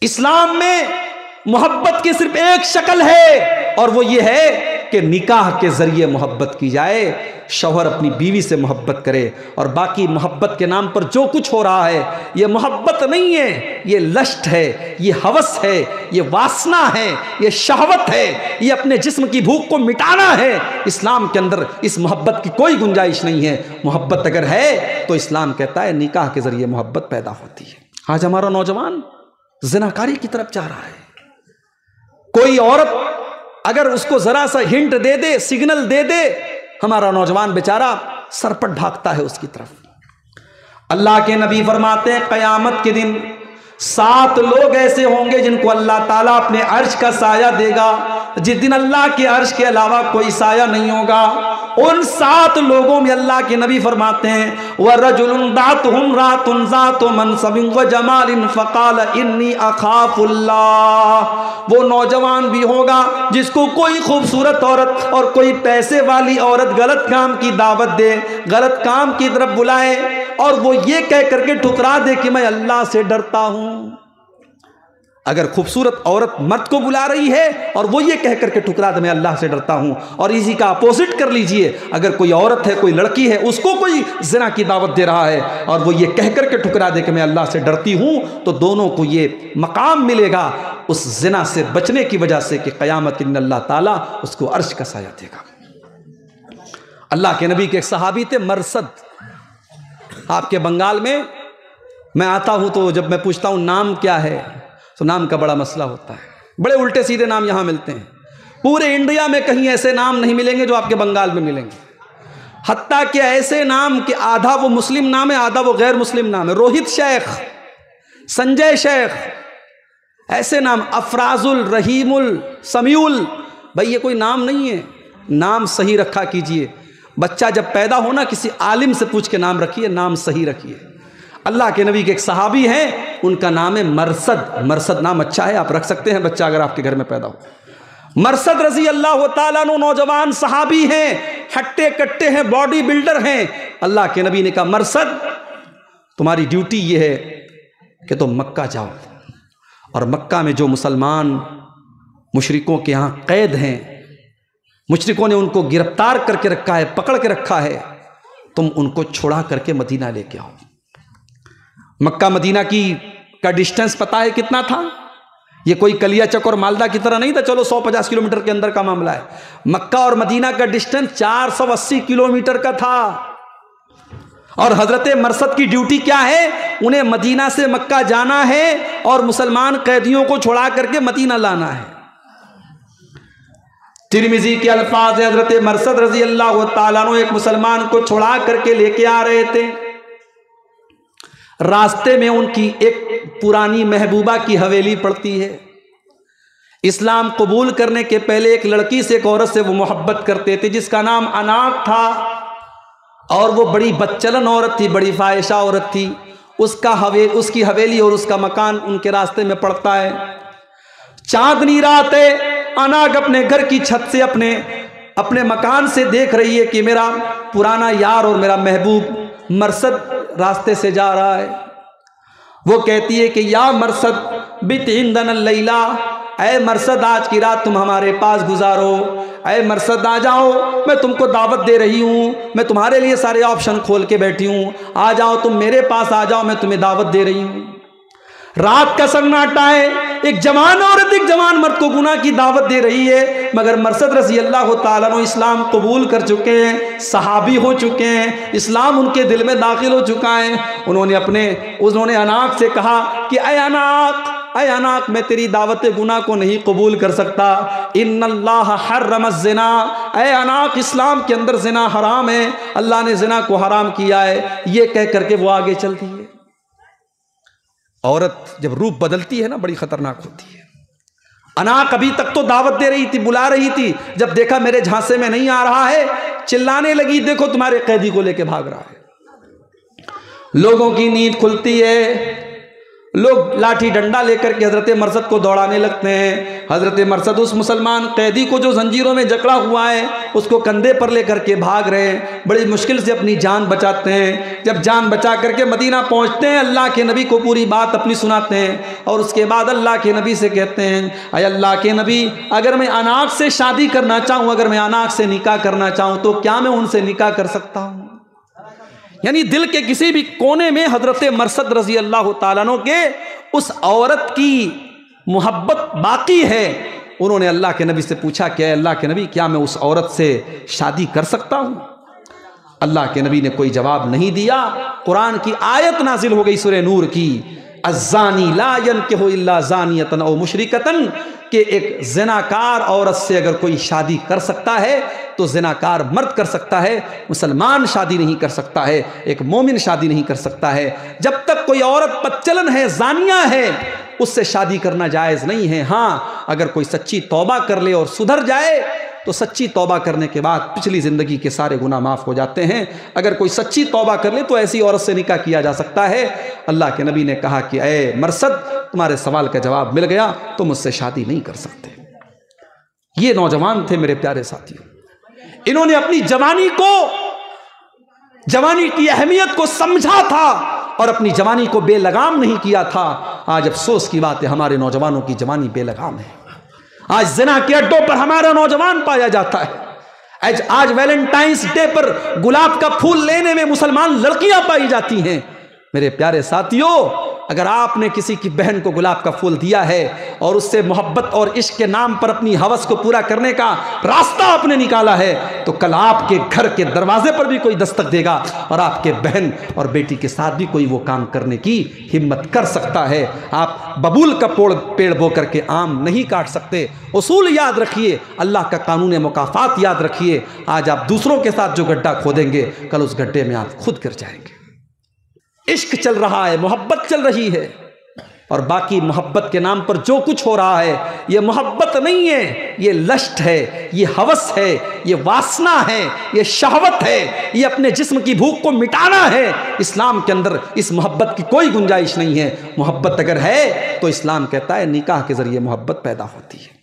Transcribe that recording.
اسلام میں محبت کی صرف ایک شکل ہے اور وہ یہ ہے کہ نکاح کے ذریعے محبت کی جائے، شوہر اپنی بیوی سے محبت کرے، اور باقی محبت کے نام پر جو کچھ ہو رہا ہے یہ محبت نہیں ہے، یہ لشٹ ہے، یہ ہوس ہے، یہ واسنا ہے، یہ شہوت ہے، یہ اپنے جسم کی بھوک کو مٹانا ہے۔ اسلام کے اندر اس محبت کی کوئی گنجائش نہیں ہے۔ محبت اگر ہے تو اسلام کہتا ہے نکاح کے ذریعے محبت پیدا ہوتی ہے۔ آج ہمارا نوجوان زناکاری کی طرف جا رہا ہے۔ کوئی عورت اگر اس کو ذرا سا ہنٹ دے دے، سگنل دے دے، ہمارا نوجوان بیچارہ سرپٹ بھاگتا ہے اس کی طرف۔ اللہ کے نبی فرماتے ہیں قیامت کے دن 7 لوگ ایسے ہوں گے جن کو اللہ تعالیٰ اپنے عرش کا سایہ دے گا، جس دن اللہ کے عرش کے علاوہ کوئی سایہ نہیں ہوگا۔ ان 7 لوگوں میں اللہ کے نبی فرماتے ہیں وَرَجُلٌ دَعَتْهُ امْرَأَةٌ ذَاتُ مَنْصَبٍ وَجَمَالٍ فَقَالَ إِنِّي أَخَافُ اللَّهَ، وہ نوجوان بھی ہوگا جس کو کوئی خوبصورت عورت اور کوئی پیسے والی عورت غلط کام کی دعوت دے، غلط کام کی طرف بلائے، اور وہ یہ کہہ کر کے ٹھکرا دے کہ میں اللہ سے ڈرتا ہوں۔ اگر خوبصورت عورت مرد کو بلا رہی ہے اور وہ یہ کہہ کر کے ٹھکرا دے میں اللہ سے ڈرتا ہوں، اور اسی کا اپوزٹ کر لیجئے، اگر کوئی عورت ہے، کوئی لڑکی ہے، اس کو کوئی زنا کی دعوت دے رہا ہے اور وہ یہ کہہ کر کے ٹھکرا دے کہ میں اللہ سے ڈرتی ہوں، تو دونوں کو یہ مقام ملے گا اس زنا سے بچنے کی وجہ سے کہ قیامت کے دن اللہ تعالیٰ اس کو عرش کا سایہ دے گا۔ اللہ کے نبی کے ایک صحابی تھے مرثد۔ آپ کے بنگال میں میں آتا ہوں تو جب میں پوچھتا ہوں نام کیا ہے تو نام کا بڑا مسئلہ ہوتا ہے، بڑے الٹے سیدھے نام یہاں ملتے ہیں۔ پورے انڈیا میں کہیں ایسے نام نہیں ملیں گے جو آپ کے بنگال میں ملیں گے، حتیٰ کہ ایسے نام کہ آدھا وہ مسلم نام ہے، آدھا وہ غیر مسلم نام ہے۔ روہت شیخ، سنجے شیخ، ایسے نام، افراز الرحیم السمیع بھائی یہ کوئی نام نہیں ہے، نام صحیح رکھا کیجئے۔ بچہ جب پیدا ہونا کسی عالم سے پوچھ کے نام رکھیے، نام صحیح رکھیے۔ اللہ کے نبی کے ایک صحابی ہیں، ان کا نام ہے مرثد۔ مرثد نام اچھا ہے، آپ رکھ سکتے ہیں بچہ اگر آپ کے گھر میں پیدا ہو۔ مرثد رضی اللہ تعالیٰ عنہ نوجوان صحابی ہیں، ہٹے کٹے ہیں، باڈی بلڈر ہیں۔ اللہ کے نبی نے کہا مرثد تمہاری ڈیوٹی یہ ہے کہ تم مکہ جاؤ، اور مکہ میں جو مسلمان مشرکوں کے ہاں قید ہیں، مشرکوں نے ان کو گرفتار کر کے رکھا ہے، پکڑ کے رکھا ہے، تم ان کو چھڑا کر کے مدینہ لے کے آؤ۔ مکہ مدینہ کا ڈسٹنس پتہ ہے کتنا تھا؟ یہ کوئی کلیا چک اور مالدہ کی طرح نہیں تھا چلو 150 کلومیٹر کے اندر کا معاملہ ہے۔ مکہ اور مدینہ کا ڈسٹنس 480 کلومیٹر کا تھا، اور حضرت مرثد کی ڈیوٹی کیا ہے؟ انہیں مدینہ سے مکہ جانا ہے اور مسلمان قیدیوں کو چھڑا کر کے مدینہ لانا ہے۔ ترمذی کے الفاظ ہیں، حضرت مرثد رضی اللہ تعالیٰ عنہ ایک مسلمان کو چھڑا کر کے لے کے آ رہے تھے۔ راستے میں ان کی ایک پرانی محبوبہ کی حویلی پڑتی ہے۔ اسلام قبول کرنے کے پہلے ایک لڑکی سے، ایک عورت سے وہ محبت کرتے تھے جس کا نام اناق تھا، اور وہ بڑی بدچلن عورت تھی، بڑی فاحشہ عورت تھی۔ اس کی حویلی اور اس کا مکان ان کے راستے میں پڑتا ہے۔ چاندنی رات ہے، اناق اپنے گھر کی چھت سے اپنے مکان سے دیکھ رہی ہے کہ میرا پرانا یار اور میرا محبوب مرثد راستے سے جا رہا ہے۔ وہ کہتی ہے کہ یا مرثد بت عندنا اللیلہ، اے مرثد آج کی رات تم ہمارے پاس گزارو، اے مرثد آ جاؤ، میں تم کو دعوت دے رہی ہوں، میں تمہارے لیے سارے آپشن کھول کے بیٹھی ہوں، آ جاؤ تم میرے پاس آ جاؤ، میں تمہیں دعوت دے رہی ہوں۔ رات کا سناٹا ہے، ایک جوان عورت ایک جوان مرد کو گناہ کی دعوت دے رہی ہے، مگر مرثد رضی اللہ تعالیٰ عنہ اسلام قبول کر چکے ہیں، صحابی ہو چکے ہیں، اسلام ان کے دل میں داخل ہو چکا ہے۔ انہوں نے اناق سے کہا کہ اے اناق میں تیری دعوت گناہ کو نہیں قبول کر سکتا، ان اللہ حرم الزنا، اے اناق اسلام کے اندر زنا حرام ہے، اللہ نے زنا کو حرام کیا ہے، یہ کہہ کر کے وہ آگے چلتی ہے۔ عورت جب روپ بدلتی ہے نا بڑی خطرناک ہوتی ہے۔ اناق ابھی تک تو دعوت دے رہی تھی، بلا رہی تھی، جب دیکھا میرے جھانسے میں نہیں آ رہا ہے، چلانے لگی دیکھو تمہارے قیدی کو لے کے بھاگ رہا ہے۔ لوگوں کی نیند کھلتی ہے، لوگ لاٹھی ڈنڈا لے کر کے حضرت مرثد کو دوڑانے لگتے ہیں. حضرت مرثد اس مسلمان قیدی کو جو زنجیروں میں جکڑا ہوا ہے اس کو کندھے پر لے کر کے بھاگ رہے ہیں. بڑی مشکل سے اپنی جان بچاتے ہیں. جب جان بچا کر کے مدینہ پہنچتے ہیں اللہ کے نبی کو پوری بات اپنی سناتے ہیں اور اس کے بعد اللہ کے نبی سے کہتے ہیں اے اللہ کے نبی اگر میں اناق سے شادی کرنا چاہوں, اگر میں اناق سے نکاح کرنا چاہوں تو کیا میں ان سے نکاح کر سکتا ہوں؟ یعنی دل کے کسی بھی کونے میں حضرت مرثد رضی اللہ تعالیٰ عنہ کے اس عورت کی محبت باقی ہے. انہوں نے اللہ کے نبی سے پوچھا کہ اے اللہ کے نبی کیا میں اس عورت سے شادی کر سکتا ہوں؟ اللہ کے نبی نے کوئی جواب نہیں دیا. قرآن کی آیت نازل ہو گئی سورہ نور کی, الزانی لا ينکح الا زانیۃ او مشرکۃ, کہ ایک زناکار عورت سے اگر کوئی شادی کر سکتا ہے تو زناکار مرد کر سکتا ہے, مسلمان شادی نہیں کر سکتا ہے, ایک مومن شادی نہیں کر سکتا ہے. جب تک کوئی عورت بدچلن ہے, زانیہ ہے, اس سے شادی کرنا جائز نہیں ہے. ہاں اگر کوئی سچی توبہ کر لے اور سدھر جائے تو سچی توبہ کرنے کے بعد پچھلی زندگی کے سارے گناہ معاف ہو جاتے ہیں. اگر کوئی سچی توبہ کر لے تو ایسی عورت سے نکاح کیا جا سکتا ہے. اللہ کے نبی نے کہا کہ اے مرثد تمہارے سوال کا جواب مل گیا, تم اس سے شادی نہیں کر سکتے. یہ نوجوان تھے میرے پیارے ساتھیوں, انہوں نے اپنی جوانی کی اہمیت کو سمجھا تھا اور اپنی جوانی کو بے لگام نہیں کیا تھا. آج افسوس کی بات ہے ہمارے نوجوانوں کی جوانی بے لگام ہے. آج زنا کے اڈوں پر ہمارا نوجوان پایا جاتا ہے. آج ویلنٹائنس ڈے پر گلاب کا پھول لینے میں مسلمان لڑکیاں پائی جاتی ہیں. میرے پیارے ساتھیوں, اگر آپ نے کسی کی بہن کو گلاب کا پھول دیا ہے اور اس سے محبت اور عشق کے نام پر اپنی ہوس کو پورا کرنے کا راستہ آپ نے نکالا ہے تو کل آپ کے گھر کے دروازے پر بھی کوئی دستک دے گا اور آپ کے بہن اور بیٹی کے ساتھ بھی کوئی وہ کام کرنے کی ہمت کر سکتا ہے. آپ ببول کا پیڑ بو کر کے آم نہیں کاٹ سکتے. اصول یاد رکھیے, اللہ کا قانون مکافات یاد رکھیے. آج آپ دوسروں کے ساتھ جو گڈھا کھودیں گے کل اس گڈھے میں آپ خود گر جائیں گے. عشق چل رہا ہے, محبت چل رہی ہے, اور باقی محبت کے نام پر جو کچھ ہو رہا ہے یہ محبت نہیں ہے, یہ لشٹ ہے, یہ ہوس ہے, یہ واسنا ہے, یہ شہوت ہے, یہ اپنے جسم کی بھوک کو مٹانا ہے. اسلام کے اندر اس محبت کی کوئی گنجائش نہیں ہے. محبت اگر ہے تو اسلام کہتا ہے نکاح کے ذریعے محبت پیدا ہوتی ہے.